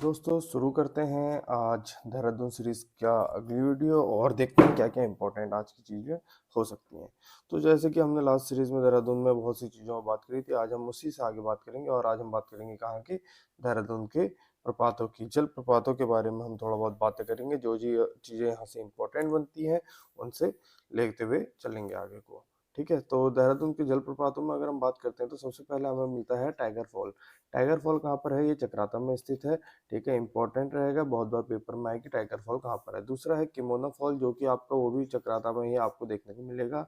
दोस्तों शुरू करते हैं आज देहरादून सीरीज का अगली वीडियो और देखते हैं क्या क्या इंपॉर्टेंट आज की चीज़ें हो सकती हैं। तो जैसे कि हमने लास्ट सीरीज में देहरादून में बहुत सी चीज़ों पर बात करी थी, आज हम उसी से आगे बात करेंगे और आज हम बात करेंगे कहाँ की, देहरादून के प्रपातों की। जल प्रपातों के बारे में हम थोड़ा बहुत बातें करेंगे, जो जी चीज़ें यहाँ से इंपॉर्टेंट बनती हैं उनसे लेते हुए चलेंगे आगे को। ठीक है, तो देहरादून के जलप्रपातों में अगर हम बात करते हैं तो सबसे पहले हमें मिलता है टाइगर फॉल। टाइगर फॉल कहाँ पर है? ये चक्राता में स्थित है। ठीक है, इंपॉर्टेंट रहेगा, बहुत बार पेपर में आए कि टाइगर फॉल कहाँ पर है। दूसरा है किमोना फॉल, जो कि आपका वो भी चक्राता में ही आपको देखने को मिलेगा।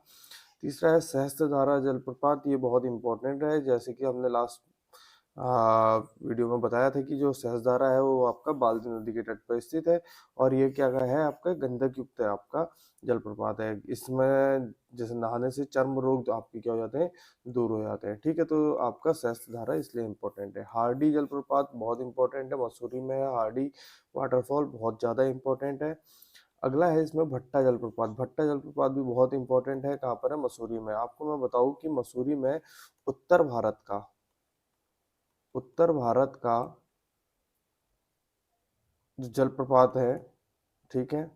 तीसरा है सहस्त्रधारा जलप्रपात, ये बहुत इंपॉर्टेंट है, जैसे कि हमने लास्ट वीडियो में बताया था कि जो सहस्त्रधारा है वो आपका बाल्टी नदी के तट पर स्थित है और ये क्या है, आपका गंधक युक्त है, आपका जलप्रपात है। इसमें जैसे नहाने से चर्म रोग आपके क्या हो जाते हैं, दूर हो जाते हैं। ठीक है, तो आपका सहस्त्रधारा इसलिए इम्पोर्टेंट है। हार्डी जलप्रपात बहुत इंपॉर्टेंट है, मसूरी में है हार्डी वाटरफॉल, बहुत ज्यादा इंपॉर्टेंट है। अगला है इसमें भट्टा जलप्रपात। भट्टा जलप्रपात भी बहुत इंपॉर्टेंट है, कहाँ पर है? मसूरी में। आपको मैं बताऊं कि मसूरी में उत्तर भारत का उत्तर भारत का जो जलप्रपात है, ठीक है,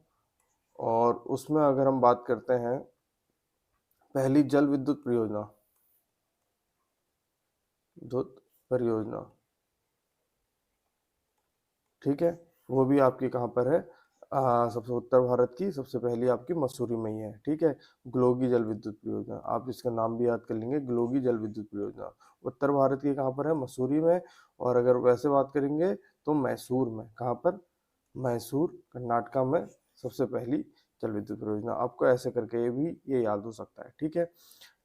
और उसमें अगर हम बात करते हैं, पहली जल विद्युत परियोजना, विद्युत परियोजना, ठीक है, वो भी आपकी कहाँ पर है? सबसे उत्तर भारत की सबसे पहली आपकी मसूरी में ही है। ठीक है, ग्लोगी जल विद्युत परियोजना, आप इसका नाम भी याद कर लेंगे, ग्लोगी जल विद्युत परियोजना। उत्तर भारत की कहाँ पर है? मसूरी में। और अगर वैसे बात करेंगे तो मैसूर में। कहाँ पर? मैसूर, कर्नाटका में सबसे पहली जल विद्युत परियोजना। आपको ऐसे करके ये याद हो सकता है। ठीक है,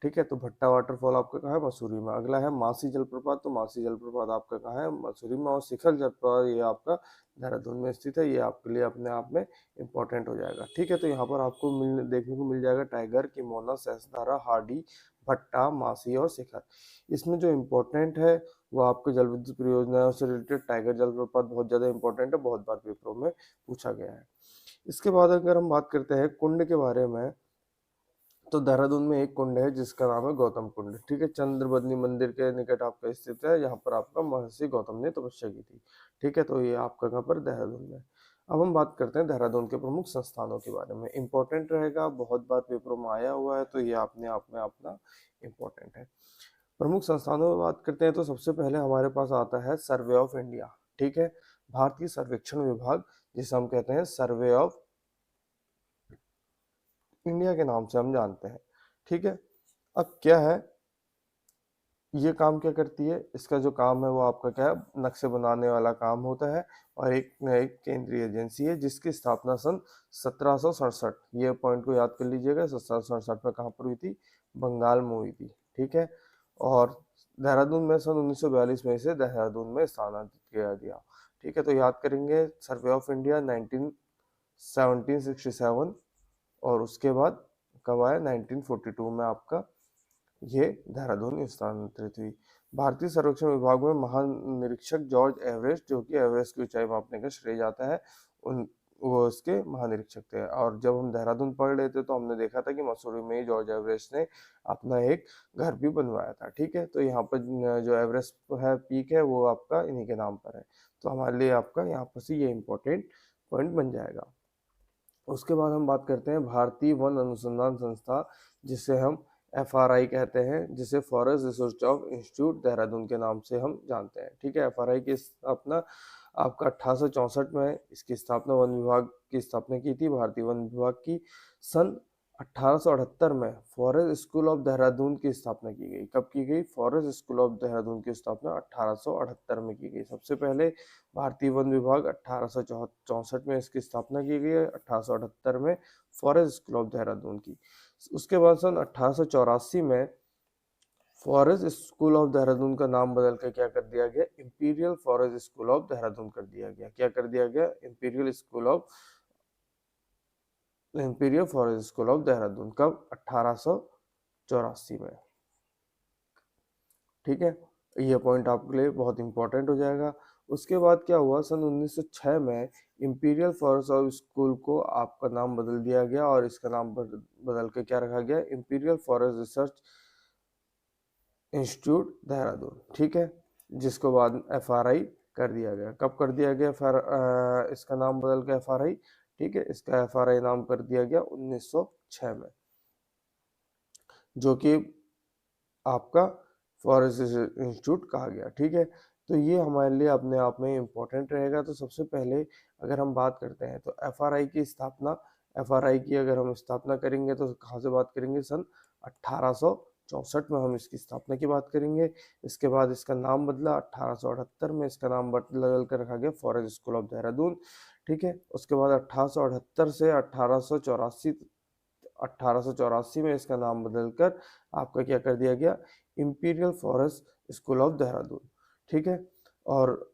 ठीक है, तो भट्टा वाटरफॉल आपका कहाँ है? मसूरी में। अगला है मासी जलप्रपात, तो मासी जलप्रपात आपका कहाँ है? मसूरी में। और शिखर जलप्रपात ये आपका देहरादून में स्थित है, ये आपके लिए अपने आप में इंपॉर्टेंट हो जाएगा। ठीक है, तो यहाँ पर आपको देखने को मिल जाएगा टाइगर, किमोना, सहस्त्रधारा, हार्डी, भट्टा, मासी और शिखर। इसमें जो इम्पोर्टेंट है वो आपके जल विद्युत परियोजना से रिलेटेड टाइगर जलप्रपात बहुत ज्यादा इंपॉर्टेंट है, बहुत बार पेपरों में पूछा गया है। इसके बाद अगर हम बात करते हैं कुंड के बारे में, तो देहरादून में एक कुंड है जिसका नाम है गौतम कुंड। ठीक है, चंद्रबदनी मंदिर के निकट आपका स्थित है, यहाँ पर आपका महर्षि गौतम ने तपस्या की थी। ठीक है, तो ये आपका कहाँ पर? देहरादून में। अब हम बात करते हैं देहरादून के प्रमुख संस्थानों के बारे में। इंपॉर्टेंट रहेगा, बहुत बार पेपरों में आया हुआ है, तो ये अपने आप में अपना इम्पोर्टेंट है। प्रमुख संस्थानों में बात करते हैं तो सबसे पहले हमारे पास आता है सर्वे ऑफ इंडिया। ठीक है, भारतीय सर्वेक्षण विभाग, जिसे हम कहते हैं सर्वे ऑफ इंडिया के नाम से हम जानते हैं। ठीक है, अब क्या है, ये काम क्या करती है? इसका जो काम है वो आपका क्या है? नक्शे बनाने वाला काम होता है और एक केंद्रीय एजेंसी है जिसकी स्थापना सन 1767, ये पॉइंट को याद कर लीजिएगा, 1767 में कहाँ पर हुई थी? बंगाल में हुई थी। ठीक है, और देहरादून में सन 1942 में इसे देहरादून में स्थानांतरित किया गया। ठीक है, तो याद करेंगे सर्वे ऑफ इंडिया 1767, और उसके बाद कब आया? 1942 में आपका ये देहरादून स्थानांतरित हुई। भारतीय सर्वेक्षण विभाग में महानिरीक्षक जॉर्ज एवरेस्ट, जो कि एवरेस्ट की ऊंचाई मापने का श्रेय जाता है, उन वो उसके महानिरीक्षक थे। और जब हम देहरादून पढ़ रहे थे तो हमने देखा था कि मसूरी में ही जॉर्ज एवरेस्ट ने अपना एक घर भी बनवाया था। ठीक है, तो यहाँ पर जो एवरेस्ट है पीक है वो आपका इन्हीं के नाम पर है, तो हमारे लिए आपका यहाँ पर से ये इंपॉर्टेंट पॉइंट बन जाएगा। उसके बाद हम बात करते हैं भारतीय वन अनुसंधान संस्था, जिसे हम FRI कहते हैं, जिसे forest research of institute Dehradun के नाम से हम जानते हैं। ठीक है, FRI की स्थापना आपका 1864 में इसकी स्थापना वन विभाग की स्थापना की थी, भारतीय वन विभाग की। सन 1878 में फॉरेस्ट स्कूल ऑफ देहरादून की स्थापना की गई। कब की गई? फॉरेस्ट स्कूल ऑफ देहरादून की स्थापना 1878 में की गई। सबसे पहले भारतीय वन विभाग 1864 में इसकी स्थापना की गई है, 1878 में फॉरेस्ट स्कूल ऑफ देहरादून की। उसके बाद सन 1884 में फॉरेस्ट स्कूल ऑफ देहरादून का नाम बदल कर क्या कर दिया गया? Imperial forest school of Dehradun कर दिया गया। क्या कर दिया गया? Imperial forest school of Dehradun. कब? 1884 में। ठीक है, ये पॉइंट आपके लिए बहुत इंपॉर्टेंट हो जाएगा। उसके बाद क्या हुआ? सन 1906 में इंपीरियल फॉरेस्ट ऑफ स्कूल को आपका नाम बदल दिया गया और इसका नाम बदल के क्या रखा गया? Imperial forest research institute Dehradun. ठीक है, जिसको बाद FRI कर दिया गया। कब कर दिया गया? फिर इसका नाम बदल के FRI, ठीक है, इसका FRI नाम कर दिया गया 1906 में, जो कि आपका फॉरेस्ट रिसर्च इंस्टीट्यूट कहा गया। ठीक है, तो ये हमारे लिए अपने आप में इम्पोर्टेंट रहेगा। तो सबसे पहले अगर हम बात करते हैं तो FRI की स्थापना, FRI की अगर हम स्थापना करेंगे तो कहाँ से बात करेंगे? सन 1864 में हम इसकी स्थापना की बात करेंगे। इसके बाद इसका नाम बदला, 1878 में इसका नाम बदल कर रखा गया फॉरेस्ट स्कूल ऑफ देहरादून। ठीक है, उसके बाद 1878 से 1884 में इसका नाम बदलकर आपका क्या कर दिया गया? Imperial forest school of Dehradun. ठीक है, और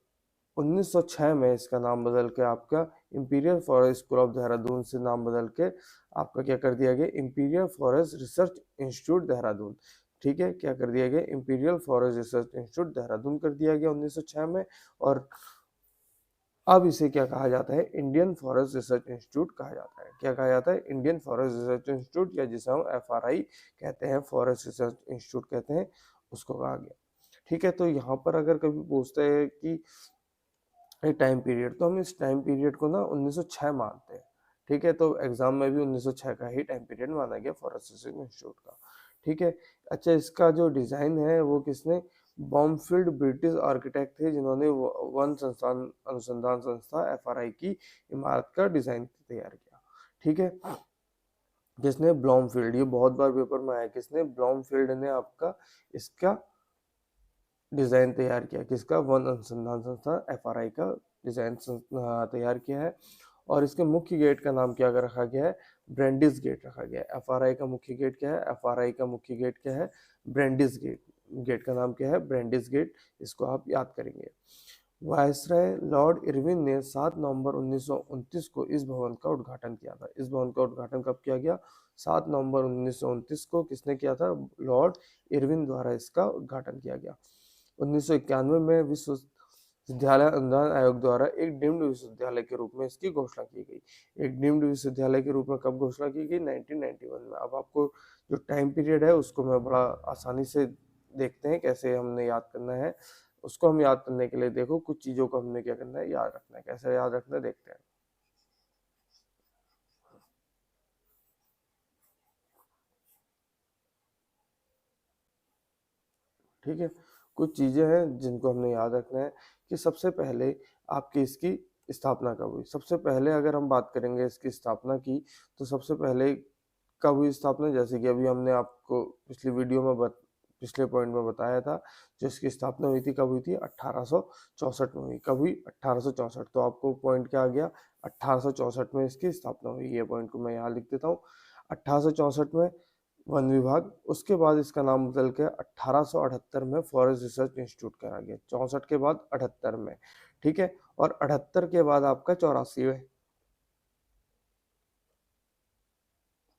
1906 में इसका नाम बदल के आपका imperial forest school of Dehradun से नाम बदल के आपका क्या कर दिया गया? Imperial forest research institute Dehradun. ठीक है, क्या कर दिया गया? Imperial forest research institute Dehradun कर दिया गया 1906 में। और अब इसे क्या कहा जाता है? इंडियन फॉरेस्ट रिसर्च इंस्टीट्यूट कहा जाता है। क्या कहा जाता है? इंडियन फॉरेस्ट रिसर्च इंस्टीट्यूट, या जिसे हम FRI कहते हैं, फॉरेस्ट रिसर्च इंस्टीट्यूट कहते हैं, उसको कहा गया। ठीक है, तो यहाँ पर अगर कभी पूछते हैं कि टाइम पीरियड, तो हम इस टाइम पीरियड को ना 1906 मानते हैं। ठीक है, तो एग्जाम में भी 1906 का ही टाइम पीरियड माना गया फॉरेस्ट रिसर्च इंस्टीट्यूट का। ठीक है, अच्छा, इसका जो डिजाइन है वो किसने? बॉमफील्ड ब्रिटिश आर्किटेक्ट थे, जिन्होंने वन संस्थान अनुसंधान संस्था FRI की इमारत का डिजाइन तैयार किया। ठीक है, किसने? ब्लॉमफील्ड। ये बहुत बार पेपर में आया, किसने? ब्लॉमफील्ड ने आपका इसका डिजाइन तैयार किया। किसका? वन अनुसंधान संस्था FRI का डिजाइन तैयार किया है। और इसके मुख्य गेट का नाम क्या कर रखा गया है? ब्रेंडिस गेट रखा गया है। FRI का मुख्य गेट क्या है? FRI का मुख्य गेट क्या है? ब्रेंडिस गेट। गेट का नाम क्या है? ब्रेंडिस गेट। इसको आप याद करेंगे। वायसराय लॉर्ड इरविन ने 7 नवंबर 1929 को इस भवन का उद्घाटन किया था। इस भवन का उद्घाटन कब किया गया? 7 नवंबर 1929 को किसने किया था? लॉर्ड इरविन द्वारा इसका उद्घाटन किया गया। 1991 में विश्व विद्यालय अनुदान आयोग द्वारा एक डीम्ड विश्वविद्यालय के रूप में इसकी घोषणा की गई। एक डीम्ड विश्वविद्यालय के रूप में कब घोषणा की गई? 1991 में। अब आपको जो टाइम पीरियड है उसको मैं बड़ा आसानी से देखते हैं कैसे हमने याद करना है। उसको हम याद करने के लिए देखो कुछ चीजों को हमने क्या करना है? याद रखना है। कैसे याद रखना है देखते हैं। ठीक है, कुछ चीजें हैं जिनको हमने याद रखना है कि सबसे पहले आपकी इसकी स्थापना कब हुई। सबसे पहले अगर हम बात करेंगे इसकी स्थापना की, तो सबसे पहले कब हुई स्थापना? जैसे कि अभी हमने आपको पिछली वीडियो में पिछले पॉइंट में बताया था, जो इसकी स्थापना हुई थी, कब हुई थी? 1864 में हुई। कब हुई? 1864। तो आपको पॉइंट क्या आ गया? 1864 में इसकी स्थापना हुई। ये पॉइंट को मैं यहाँ लिख देता हूँ। 1864 में वन विभाग, उसके बाद इसका नाम बदल के 1878 में फॉरेस्ट रिसर्च इंस्टीट्यूट करा गया। 64 के बाद 78 में। ठीक है, और 78 के बाद आपका 84 में।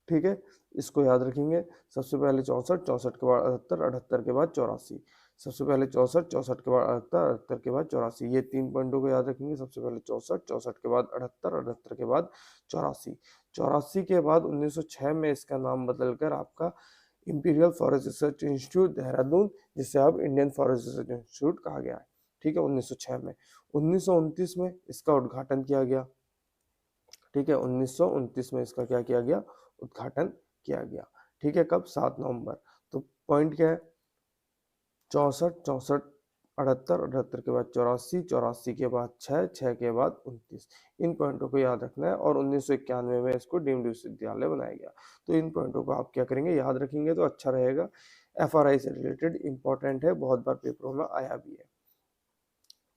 ठीक है, इसको याद रखेंगे। सबसे पहले 64, 64 के बाद 78, 78 के बाद 84। सबसे पहले 64, 64 के बाद 78, 78 के बाद 84। ये 3 पॉइंटों को याद रखेंगे। सबसे पहले 64, 64 के बाद 78, 78 के बाद 84। 84 के बाद 1906 में इसका नाम बदलकर आपका imperial forest research institute Dehradun, जिसे अब इंडियन फॉरेस्ट रिसर्च इंस्टीट्यूट कहा गया है। ठीक है, 1906 में। 1929 में इसका उद्घाटन किया गया। ठीक है, 1929 में इसका क्या किया गया? उद्घाटन किया गया। ठीक है, कब? 7 नवंबर। तो पॉइंट क्या है? 64, 64, 78, 78 के बाद 84, 84 के बाद 6, 6 के बाद 29। इन पॉइंटों को याद रखना है। और 1991 में इसको डीम्ड विश्वविद्यालय बनाया गया। तो इन पॉइंटों को आप क्या करेंगे? याद रखेंगे तो अच्छा रहेगा। FRI से रिलेटेड इंपॉर्टेंट है, बहुत बार पेपरों में आया भी है।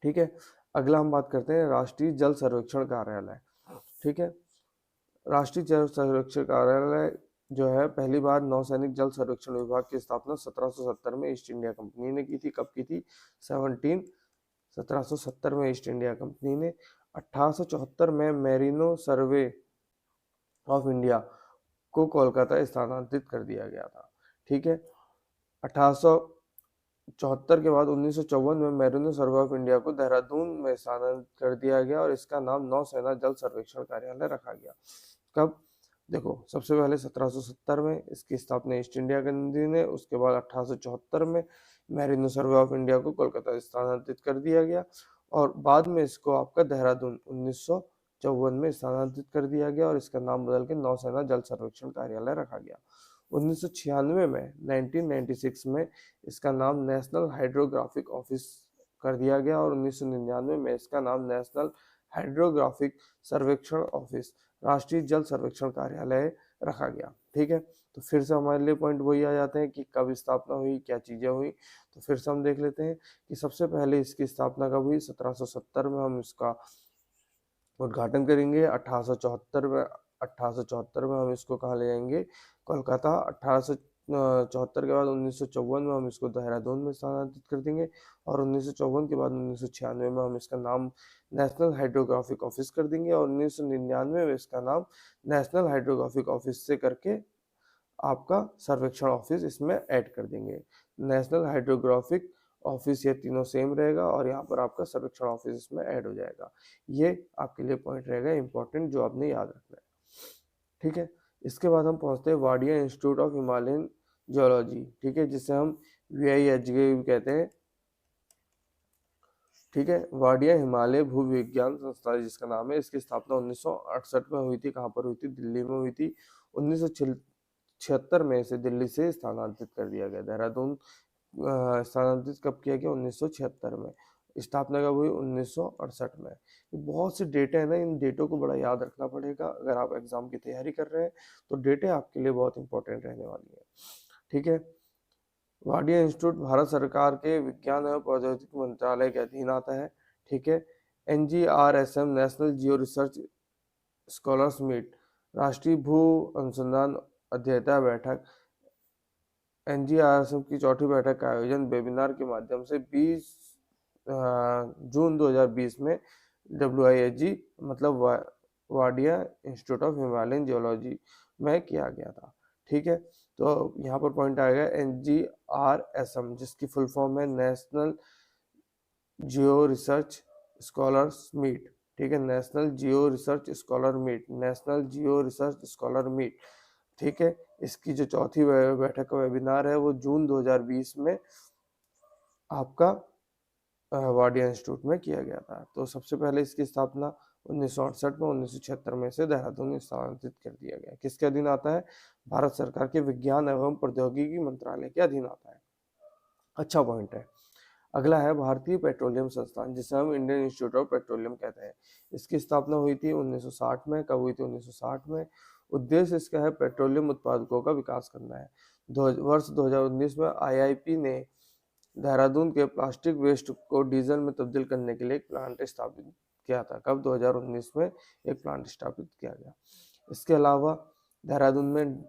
ठीक है, अगला हम बात करते हैं राष्ट्रीय जल सर्वेक्षण कार्यालय। ठीक है, राष्ट्रीय जल सर्वेक्षण कार्यालय जो है, पहली बार नौसैनिक जल सर्वेक्षण विभाग की स्थापना 1770 में ईस्ट इंडिया कंपनी ने की थी। कब की थी? 1770 में ईस्ट इंडिया कंपनी ने। 1874 में मेरिनो सर्वे ऑफ इंडिया को कोलकाता स्थानांतरित कर दिया गया था। ठीक है, 1874 के बाद 1954 में मेरिनो सर्वे ऑफ इंडिया को देहरादून में स्थानांतरित कर दिया गया और इसका नाम नौसेना जल सर्वेक्षण कार्यालय रखा गया। कब? देखो, सबसे पहले 1770 में इसकी स्थापना ईस्ट इंडिया कंपनी ने। उसके बाद 1874 में मेरिनो सर्वे ऑफ इंडिया को कोलकाता स्थानांतरित कर दिया गया। और बाद में इसको आपका देहरादून 1954 में स्थानांतरित कर दिया गया और इसका नाम बदल के नौसेना जल सर्वेक्षण कार्यालय रखा गया। 1996 में 1996 में इसका नाम नेशनल हाइड्रोग्राफिक ऑफिस कर दिया गया और 1999 में इसका नाम नेशनल हाइड्रोग्राफिक सर्वेक्षण ऑफिस राष्ट्रीय जल सर्वेक्षण कार्यालय रखा गया। ठीक है, तो फिर से हमारे लिए पॉइंट वही आ जाते हैं कि कब स्थापना हुई, क्या चीजें हुई। तो फिर से हम देख लेते हैं कि सबसे पहले इसकी स्थापना कब हुई। 1770 में हम इसका उद्घाटन करेंगे। 1874 में हम इसको कहाँ ले जाएंगे, कोलकाता। 1874 के बाद 1954 में हम इसको देहरादून में स्थानांतरित कर देंगे और 1954 के बाद 1996 में हम इसका नाम नेशनल हाइड्रोग्राफिक ऑफिस कर देंगे और 1999 में इसका नाम नेशनल हाइड्रोग्राफिक ऑफिस से करके आपका सर्वेक्षण ऑफिस इसमें ऐड कर देंगे। नेशनल हाइड्रोग्राफिक ऑफिस, ये तीनों सेम रहेगा और यहाँ पर आपका सर्वेक्षण ऑफिस इसमें ऐड हो जाएगा। ये आपके लिए पॉइंट रहेगा इंपॉर्टेंट जो आपने याद रखना है। ठीक है, इसके बाद हम पहुंचते हैं Wadia institute of Himalayan geology. ठीक है, जिसे हम VIHG भी कहते हैं। ठीक है, वाडिया हिमालय भू विज्ञान संस्थान जिसका नाम है, इसकी स्थापना 1968 में हुई थी। कहाँ पर हुई थी, दिल्ली में हुई थी। 1976 में इसे दिल्ली से स्थानांतरित कर दिया गया। देहरादून स्थानांतरित कब किया गया, 1976 में। स्थापना कब हुई, 1968 में। ये बहुत से डेटे हैं ना, इन डेटों को बड़ा याद रखना पड़ेगा अगर आप एग्जाम की तैयारी कर रहे हैं, तो डेटे आपके लिए बहुत इंपॉर्टेंट रहने वाली है। ठीक है, वाडिया इंस्टीट्यूट भारत सरकार के विज्ञान एवं प्रौद्योगिकी मंत्रालय के अधीन आता है। ठीक है, NGRSM national geo research scholars meet राष्ट्रीय भू अनुसंधान अध्येता बैठक NGRSM की चौथी बैठक का आयोजन वेबिनार के माध्यम से 20 जून 2020 में WIHG मतलब Wadia institute of Himalayan geology में किया गया था। ठीक है, तो यहाँ पर पॉइंट आएगा NGRSM जिसकी फुल फॉर्म है national geo research scholars meet. ठीक है, national geo research scholar meet, national geo research scholar meet. ठीक है, इसकी जो चौथी बैठक का वेबिनार है वो जून 2020 में आपका वाडिया इंस्टीट्यूट में किया गया था। तो सबसे पहले इसकी स्थापना 1968 में, 1976 में से देहरादून में स्थानांतरित कर दिया गया। किसके अधीन आता है, भारत सरकार के विज्ञान एवं प्रौद्योगिकी मंत्रालय के अधीन आता है। अच्छा पॉइंट है। अगला है भारतीय पेट्रोलियम संस्थान जिसे हम इंडियन इंस्टीट्यूट ऑफ पेट्रोलियम कहते हैं। इसकी स्थापना हुई थी 1960 में। कब हुई थी, 1960 में। उद्देश्य इसका है पेट्रोलियम उत्पादकों का विकास करना है। वर्ष 2019 में IIP ने देहरादून के प्लास्टिक वेस्ट को डीजल में तब्दील करने के लिए एक प्लांट स्थापित किया था। कब, 2019 में एक प्लांट स्थापित किया गया। इसके अलावा देहरादून में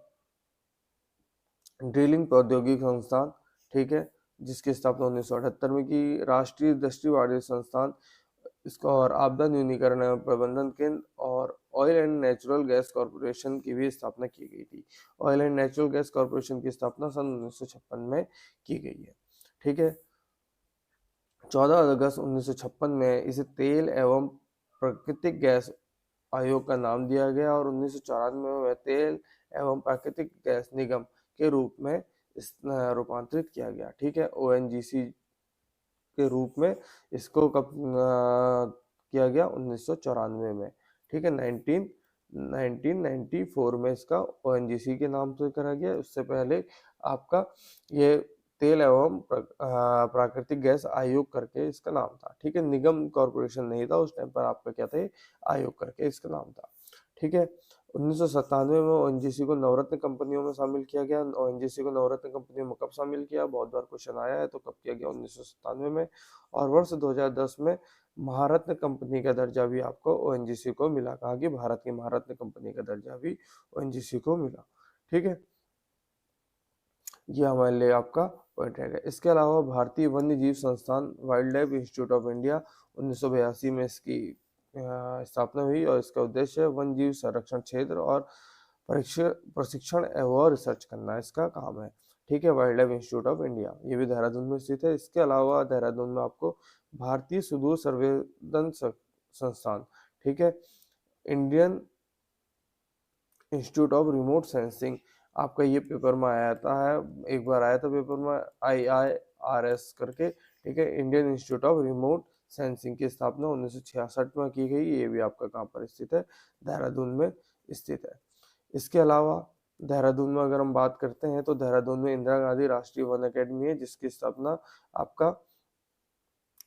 ड्रिलिंग प्रौद्योगिकी संस्थान, ठीक है, जिसकी स्थापना 1978 में की। राष्ट्रीय दृष्टिवादी संस्थान इसका और आपदा न्यूनीकरण एवं प्रबंधन केंद्र और oil and natural gas corporation की भी स्थापना की गई थी। Oil and natural gas corporation की स्थापना सन 1956 में की गई है। ठीक है, 14 अगस्त 1956 में इसे तेल एवं प्राकृतिक गैस आयोग का नाम दिया गया और 1994 में तेल एवं प्राकृतिक गैस निगम के रूप में रूपांतरित किया गया। ठीक है, ONGC के रूप में इसको कब किया गया, 1994 में। ठीक है, 1994 में इसका ONGC के नाम से करा गया। उससे पहले आपका ये तेल एवं प्राकृतिक गैस आयोग करके इसका नाम था। ठीक है, निगम कॉरपोरेशन नहीं था उस टाइम पर, आपका क्या था, आयोग करके इसका नाम था। ठीक है, 1997 में ONGC को नवरत्न कंपनियों में शामिल किया गया। ONGC को नवरत्न कंपनियों में कब शामिल किया, बहुत बार क्वेश्चन आया है, तो कब किया गया, 1997 में। और वर्ष 2010 में महारत्न कंपनी का दर्जा भी आपको ONGC को मिला। कहा कि भारत की महारत्न कंपनी का दर्जा भी ONGC को मिला। ठीक है, ये हमारे लिए आपका पॉइंट रहेगा। इसके अलावा भारतीय वन्य जीव संस्थान wild life institute of India 1982 में इसकी स्थापना हुई और इसका उद्देश्य है वन्य जीव संरक्षण क्षेत्र और प्रशिक्षण एवं रिसर्च करना इसका काम है। ठीक है, wild life institute of India, ये भी देहरादून में स्थित है। इसके अलावा देहरादून में आपको भारतीय सुदूर सर्वेक्षण संस्थान, ठीक है, Indian institute of remote sensing, आपका ये पेपर में आया था, एक बार आया था पेपर में IIRS करके। ठीक है, Indian institute of remote sensing की स्थापना 1966 में की गई, ये भी आपका कहाँ पर स्थित है, देहरादून में स्थित है। इसके अलावा देहरादून में अगर हम बात करते हैं तो देहरादून में इंदिरा गांधी राष्ट्रीय वन अकेडमी है, जिसकी स्थापना आपका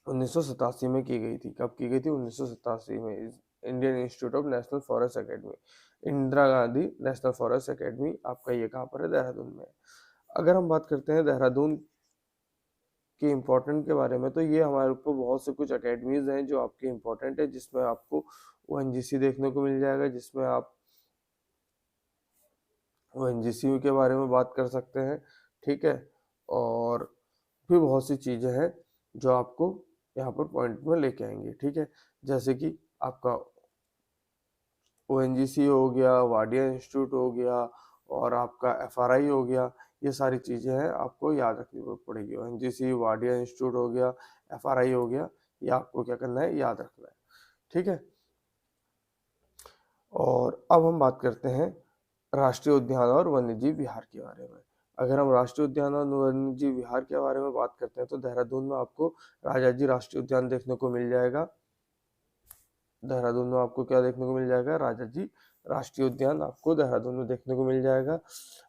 1987 में की गई थी। कब की गई थी? 1987 में। Indian institute of national forest academy, Indira Gandhi national forest academy आपका ये कहाँ पर है? देहरादून में। अगर हम बात करते हैं देहरादून के इम्पोर्टेंट के बारे में, तो ये हमारे ऊपर बहुत से कुछ अकेडमीज हैं जो आपके इम्पोर्टेंट है, जिसमें आपको ओएनजीसी देखने को मिल जाएगा, जिसमें आप ओएनजीसी के बारे में बात कर सकते हैं, ठीक है। और भी बहुत सी चीजें हैं जो आपको यहाँ पर पॉइंट में लेके आएंगे, ठीक है। जैसे कि आपका ओएनजीसी हो गया, वाडिया इंस्टीट्यूट हो गया, और आपका एफआरआई हो गया, ये सारी चीजें हैं आपको याद रखनी पड़ेगी। ओएनजीसी, वाडिया इंस्टीट्यूट हो गया, एफआरआई हो गया, ये आपको क्या करना है? याद रखना है, ठीक है। और अब हम बात करते हैं राष्ट्रीय उद्यान और वन्यजीव विहार के बारे में। अगर हम राष्ट्रीय उद्यान और वन्यजीव विहार के बारे में बात करते हैं तो देहरादून में आपको राजाजी राष्ट्रीय उद्यान देखने को मिल जाएगा। देहरादून में आपको क्या देखने को मिल जाएगा? राजाजी राष्ट्रीय उद्यान आपको देहरादून में देखने को मिल जाएगा।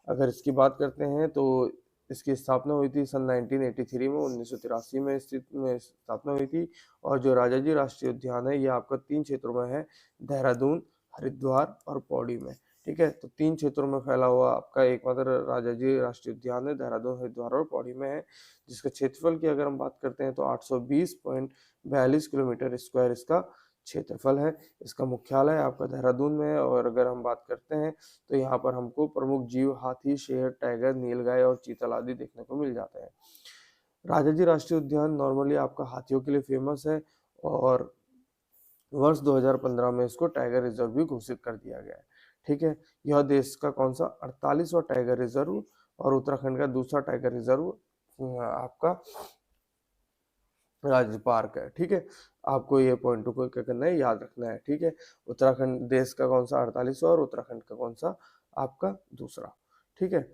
अगर इसकी बात करते हैं तो इसकी स्थापना हुई थी सन 1983 में, 1983 में स्थापना हुई थी। और जो राजाजी राष्ट्रीय उद्यान है ये आपका 3 क्षेत्रों में है, देहरादून, हरिद्वार और पौड़ी में, ठीक है। तो 3 क्षेत्रों में फैला हुआ आपका एकमात्र राजाजी राष्ट्रीय उद्यान है, देहरादून, हरिद्वार और पौड़ी में है, जिसका क्षेत्रफल की अगर हम बात करते हैं तो 820.42 किलोमीटर स्क्वायर इसका क्षेत्रफल है। इसका मुख्यालय आपका देहरादून में है। और अगर हम बात करते हैं तो यहाँ पर हमको प्रमुख जीव हाथी, शेर, टाइगर, नीलगाय और चीतल आदि देखने को मिल जाते हैं। राजाजी राष्ट्रीय उद्यान नॉर्मली आपका हाथियों के लिए फेमस है, और वर्ष 2015 में इसको टाइगर रिजर्व भी घोषित कर दिया गया है, ठीक है। यह देश का कौन सा 48वां टाइगर रिजर्व और उत्तराखंड का दूसरा टाइगर रिजर्व आपका राज्य पार्क है, ठीक है। आपको ये पॉइंट को क्या करना है? याद रखना है, ठीक है। उत्तराखंड देश का कौन सा 48वां और उत्तराखंड का कौन सा आपका दूसरा, ठीक है।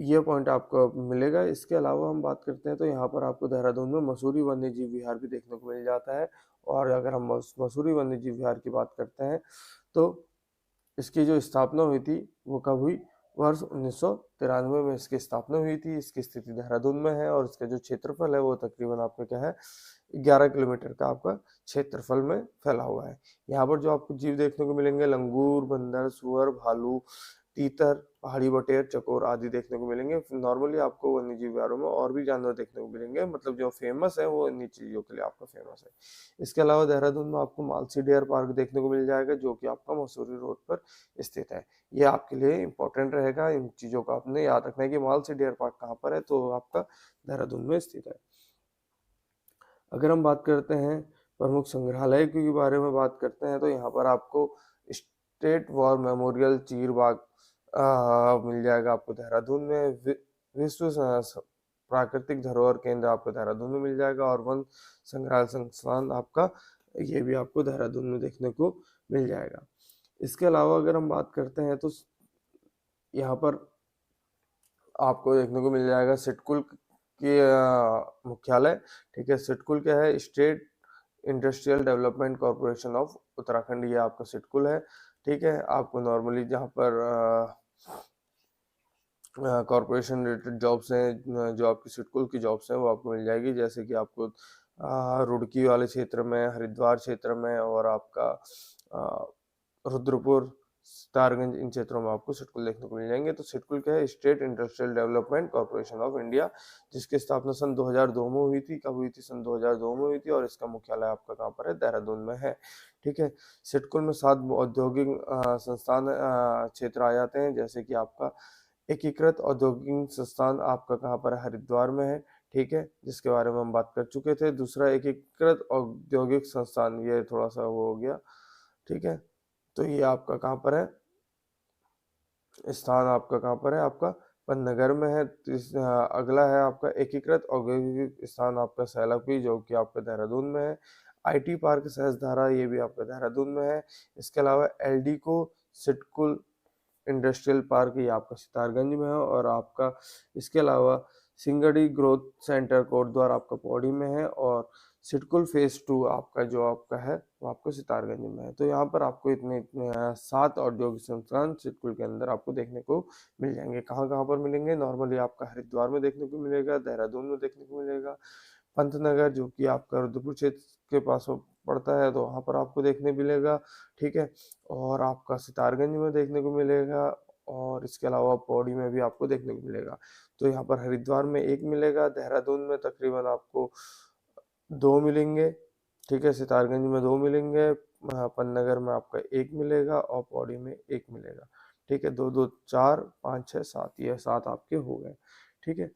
ये पॉइंट आपको मिलेगा। इसके अलावा हम बात करते हैं तो यहाँ पर आपको देहरादून में मसूरी वन्य जीव विहार भी देखने को मिल जाता है। और अगर हम मसूरी वन्य जीव विहार की बात करते हैं तो इसकी जो स्थापना हुई थी वो कब हुई? वर्ष 1993 में इसकी स्थापना हुई थी। इसकी स्थिति देहरादून में है और इसका जो क्षेत्रफल है वो तकरीबन आपका क्या है? 11 किलोमीटर का आपका क्षेत्रफल में फैला हुआ है। यहाँ पर जो आपको जीव देखने को मिलेंगे, लंगूर, बंदर, सुअर, भालू, तीतर, पहाड़ी बटेर, चकोर आदि देखने को मिलेंगे। नॉर्मली आपको वन्य जीव विहारों में और भी जानवर देखने को मिलेंगे, मतलब जो फेमस है वो इन्हीं चीजों के लिए आपका फेमस है। इसके अलावा देहरादून में आपको मालसी डियर पार्क देखने को मिल जाएगा, जो कि आपका मसूरी रोड पर स्थित है। ये आपके लिए इंपॉर्टेंट रहेगा, इन चीजों का आपने याद रखना है कि मालसी डियर पार्क कहाँ पर है, तो आपका देहरादून में स्थित है। अगर हम बात करते हैं प्रमुख संग्रहालय के बारे में बात करते हैं तो यहाँ पर आपको स्टेट वॉर मेमोरियल चीर बाग मिल जाएगा आपको देहरादून में। विश्व प्राकृतिक धरोहर केंद्र आपको देहरादून में मिल जाएगा, और वन संग्रहालय संस्थान आपका ये भी आपको देहरादून में देखने को मिल जाएगा। इसके अलावा अगर हम बात करते हैं तो यहाँ पर आपको देखने को मिल जाएगा सिडकुल की मुख्यालय, ठीक है। सिडकुल क्या है? State industrial development corporation of Uttarakhand, ये आपका सिडकुल है, ठीक है। आपको नॉर्मली जहाँ पर कॉरपोरेशन रिलेटेड जॉब्स हैं, जो आपकी सिडकुल की जॉब्स हैं वो आपको मिल जाएगी, जैसे कि आपको रुड़की वाले क्षेत्र में, हरिद्वार क्षेत्र में, और आपका रुद्रपुर, स्टारगंज, इन क्षेत्रों में आपको सिडकुल देखने को मिल जाएंगे। तो सिडकुल क्या है? State industrial development corporation of India, जिसकी स्थापना सन 2002 में हुई थी। कब हुई थी? सन 2002 में हुई थी, और इसका मुख्यालय आपका कहाँ पर है? देहरादून में है, ठीक है। सिडकुल में 7 औद्योगिक संस्थान क्षेत्र आ जाते हैं, जैसे कि आपका एकीकृत औद्योगिक संस्थान आपका कहाँ पर है? हरिद्वार में है, ठीक है, जिसके बारे में हम बात कर चुके थे। दूसरा एकीकृत औद्योगिक संस्थान, ये थोड़ा सा वो हो गया, ठीक है। तो ये आपका कहाँ पर है? स्थान आपका कहाँ पर है? आपका पन्नगर में है। अगला है आपका एकीकृत औद्योगिक स्थान आपका सैलाकुई, जो कि आपका देहरादून में है। आईटी पार्क सहस्त्रधारा, ये भी आपका देहरादून में है। इसके अलावा एलडीको सिडकुल इंडस्ट्रियल पार्क, ये आपका सितारगंज में है। और आपका इसके अलावा सिंगड़ी ग्रोथ सेंटर कोटद्वार आपका पौड़ी में है। और सिडकुल फेज 2 आपका जो आपका है वो आपको सितारगंज में है। तो यहाँ पर आपको इतने इतने 7 औद्योगिक संस्थान सिडकुल के अंदर आपको देखने को मिल जाएंगे। कहाँ कहाँ पर मिलेंगे? नॉर्मली आपका हरिद्वार में देखने को मिलेगा, देहरादून में देखने को मिलेगा, पंतनगर जो कि आपका रुद्रपुर क्षेत्र के पास पड़ता है तो वहाँ पर आपको देखने मिलेगा, ठीक है। और आपका सितारगंज में देखने को मिलेगा, और इसके अलावा पौड़ी में भी आपको देखने को मिलेगा। तो यहाँ पर हरिद्वार में एक मिलेगा, देहरादून में तकरीबन आपको 2 मिलेंगे, ठीक है, सितारगंज में 2 मिलेंगे, पंतनगर में आपका 1 मिलेगा और पौड़ी में 1 मिलेगा, ठीक है। 2 2 4 5 6 7, ये 7 आपके हो गए, ठीक है।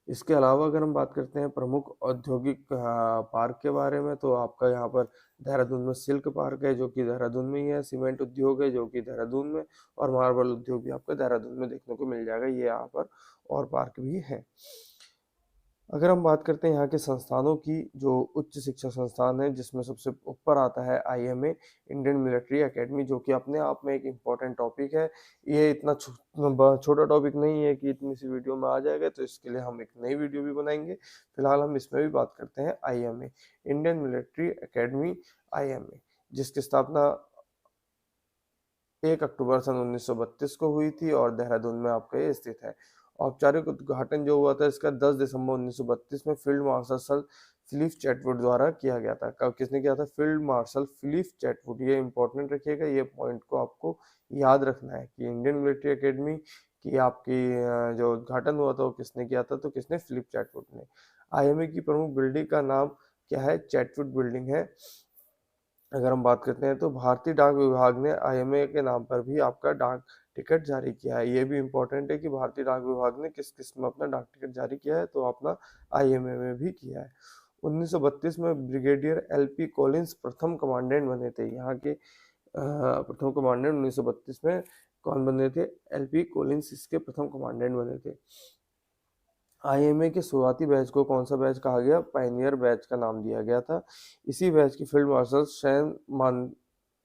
इसके अलावा अगर हम बात करते हैं प्रमुख औद्योगिक पार्क के बारे में, तो आपका यहाँ पर देहरादून में सिल्क पार्क है जो कि देहरादून में ही है, सीमेंट उद्योग है जो कि देहरादून में, और मार्बल उद्योग भी आपका देहरादून में देखने को मिल जाएगा, ये यहाँ पर और पार्क भी है। अगर हम बात करते हैं यहाँ के संस्थानों की, जो उच्च शिक्षा संस्थान है जिसमें सबसे ऊपर आता है आईएमए, इंडियन मिलिट्री एकेडमी, जो कि अपने आप में एक इम्पॉर्टेंट टॉपिक है। ये इतना छोटा टॉपिक नहीं है कि इतनी सी वीडियो में आ जाएगा, तो इसके लिए हम एक नई वीडियो भी बनाएंगे। फिलहाल हम इसमें भी बात करते हैं IMA, Indian military academy, IMA, जिसकी स्थापना 1 अक्टूबर सन 1932 को हुई थी और देहरादून में आपका ये स्थित है। औपचारिक उद्घाटन जो हुआ था इसका 10 दिसंबर 1932 में फील्ड मार्शल फिलिप चैटवुड द्वारा किया गया था। कब किसने किया था? Field marshal Philip Chetwode. ये इंपॉर्टेंट रखिएगा, ये पॉइंट को आपको याद रखना है कि इंडियन मिलिट्री एकेडमी की आपकी जो उद्घाटन हुआ था वो किसने किया था? तो किसने? फिलिप चैटवुड ने। आईएमए की प्रमुख बिल्डिंग का नाम क्या है? चैटवुड बिल्डिंग है। अगर हम बात करते हैं तो भारतीय डाक विभाग ने आईएमए के नाम पर भी आपका डाक टिकट जारी किया है। ये भी इम्पोर्टेंट है कि भारतीय डाक विभाग ने किस किस में अपना डाक टिकट जारी किया है, तो अपना आईएमए में भी किया है। 1932 में ब्रिगेडियर एलपी कॉलिंस प्रथम कमांडेंट बने थे। यहाँ के प्रथम कमांडेंट 1932 में कौन बने थे? एलपी कॉलिंस इसके प्रथम कमांडेंट बने थे। आईएमए के शुरुआती बैच को कौन सा बैच कहा गया? पायनियर बैच का नाम दिया गया था। इसी बैच की फील्ड मार्शल सैम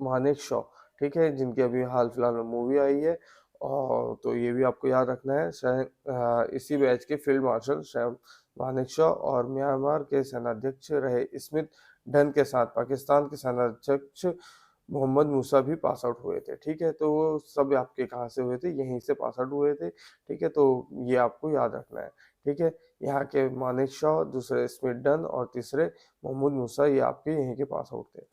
मानेकशॉ, ठीक है, जिनकी अभी हाल फिलहाल में मूवी आई है, और तो ये भी आपको याद रखना है। इसी बैच के फील्ड मार्शल सैम मानेकशॉ और म्यांमार के सेनाध्यक्ष रहे स्मिथ डन के साथ पाकिस्तान के सेनाध्यक्ष मोहम्मद मूसा भी पास आउट हुए थे, ठीक है। तो वो सब आपके कहाँ से हुए थे? यहीं से पास आउट हुए थे, ठीक है। तो ये आपको याद रखना है, ठीक है। यहाँ के मानेक शॉ, दूसरे स्मिथ डन और तीसरे मोहम्मद मूसा, ये आपके यहीं के पास आउट थे।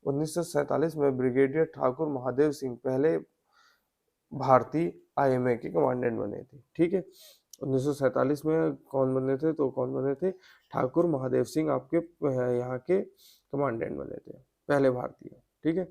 1947 में ब्रिगेडियर ठाकुर महादेव सिंह पहले भारतीय आईएमए के कमांडेंट बने थे, ठीक है। 1947 में कौन बने थे? तो कौन बने थे? ठाकुर महादेव सिंह आपके यहाँ के कमांडेंट बने थे, पहले भारतीय, ठीक है।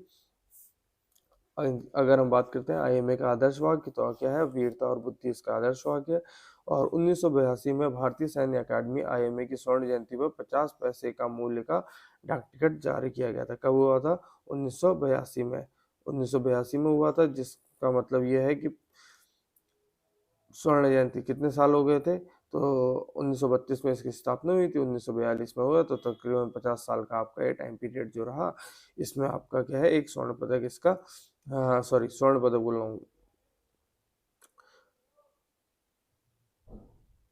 अगर हम बात करते हैं आईएमए का आदर्श वाक्य, तो क्या है? वीरता और बुद्धि इसका आदर्श वाक्य है। और 1982 में भारतीय सैन्य अकादमी आईएमए की स्वर्ण जयंती पर 50 पैसे का मूल्य का डाक टिकट जारी किया गया था। कब हुआ था? 1982 में। 1982 में हुआ था, जिसका मतलब यह है कि स्वर्ण जयंती कितने साल हो गए थे? तो 1932 में इसकी स्थापना हुई थी, 1942 में हुआ, तो तकरीबन 50 साल का आपका ये टाइम पीरियड जो रहा, इसमें आपका क्या है? एक स्वर्ण पदक इसका, सॉरी, स्वर्ण पदक बोल रहा हूँ,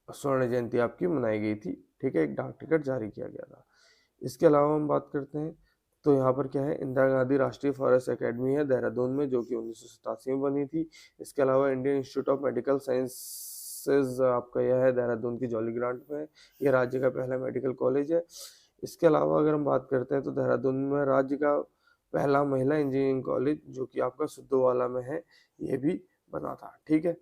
स्वर्ण जयंती आपकी मनाई गई थी, ठीक है। एक डाक टिकट जारी किया गया था। इसके अलावा हम बात करते हैं तो यहाँ पर क्या है? इंदिरा गांधी राष्ट्रीय फॉरेस्ट एकेडमी है देहरादून में, जो कि 1987 में बनी थी। इसके अलावा Indian institute of medical sciences आपका यह है देहरादून की जॉली ग्रांट में है। यह राज्य का पहला मेडिकल कॉलेज है। इसके अलावा अगर हम बात करते हैं तो देहरादून में राज्य का पहला महिला इंजीनियरिंग कॉलेज, जो कि आपका सिद्धोवाला में है, ये भी बना था, ठीक है।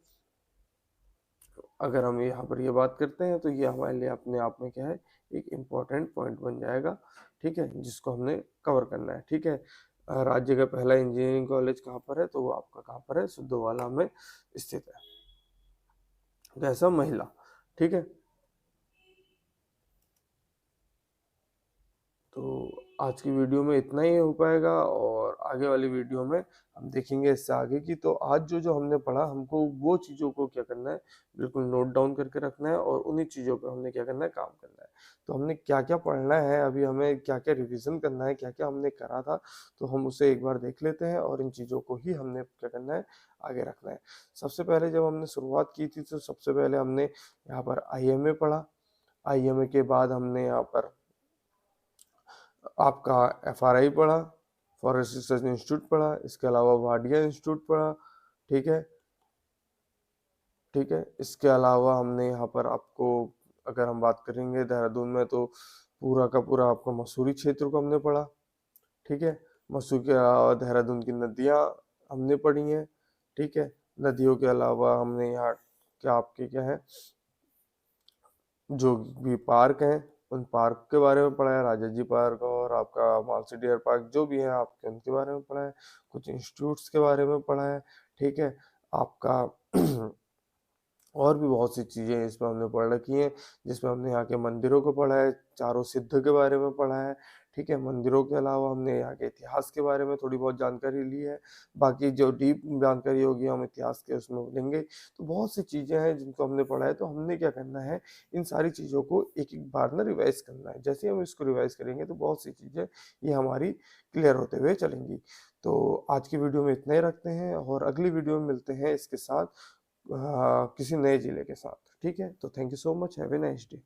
अगर हम यहाँ पर ये बात करते हैं तो ये हमारे लिए अपने आप में क्या है? एक इम्पॉर्टेंट पॉइंट बन जाएगा, ठीक है, जिसको हमने कवर करना है, ठीक है। राज्य का पहला इंजीनियरिंग कॉलेज कहाँ पर है? तो वो आपका कहाँ पर है? सिद्धोवाला में स्थित है। कैसा? महिला, ठीक है। तो आज की वीडियो में इतना ही हो पाएगा, और आगे वाली वीडियो में हम देखेंगे इससे आगे की। तो आज जो जो हमने पढ़ा, हमको वो चीज़ों को क्या करना है? बिल्कुल नोट डाउन करके रखना है, और उन्हीं चीज़ों पे हमने क्या करना है? काम करना है। तो हमने क्या क्या पढ़ना है, अभी हमें क्या क्या रिविजन करना है, क्या क्या हमने करा था, तो हम उसे एक बार देख लेते हैं, और इन चीज़ों को ही हमने क्या करना है? आगे रखना है। सबसे पहले जब हमने शुरुआत की थी तो सबसे पहले हमने यहाँ पर आईएमए पढ़ा, IMA के बाद हमने यहाँ पर आपका FRI पढ़ा, फॉरेस्ट रिसर्च इंस्टीट्यूट पढ़ा, इसके अलावा वाडिया इंस्टीट्यूट पढ़ा। ठीक है, ठीक है। इसके अलावा हमने यहाँ पर आपको, अगर हम बात करेंगे देहरादून में, तो पूरा का पूरा आपको मसूरी क्षेत्र को हमने पढ़ा। ठीक है, मसूरी के अलावा देहरादून की नदियाँ हमने पढ़ी हैं। ठीक है, नदियों के अलावा हमने यहाँ क्या आपके क्या है, जो भी पार्क हैं उन पार्क के बारे में पढ़ा है, राजा जी पार्क और आपका मालसी डियर पार्क जो भी है आपके, उनके बारे में पढ़ा है। कुछ इंस्टीट्यूट्स के बारे में पढ़ा है। ठीक है, आपका और भी बहुत सी चीज़ें इसमें हमने पढ़ रखी हैं, जिसमें हमने यहाँ के मंदिरों को पढ़ा है, चारों सिद्ध के बारे में पढ़ा है। ठीक है, मंदिरों के अलावा हमने यहाँ के इतिहास के बारे में थोड़ी बहुत जानकारी ली है। बाकी जो डीप जानकारी होगी हम इतिहास के उसमें लेंगे। तो बहुत सी चीज़ें हैं जिनको हमने पढ़ा है, तो हमने क्या करना है, इन सारी चीज़ों को एक एक बार ना रिवाइज करना है। जैसे हम इसको रिवाइज करेंगे तो बहुत सी चीज़ें ये हमारी क्लियर होते हुए चलेंगी। तो आज की वीडियो में इतना ही रखते हैं, और अगली वीडियो में मिलते हैं इसके साथ किसी नए जिले के साथ। ठीक है, तो thank you so much, have a nice day.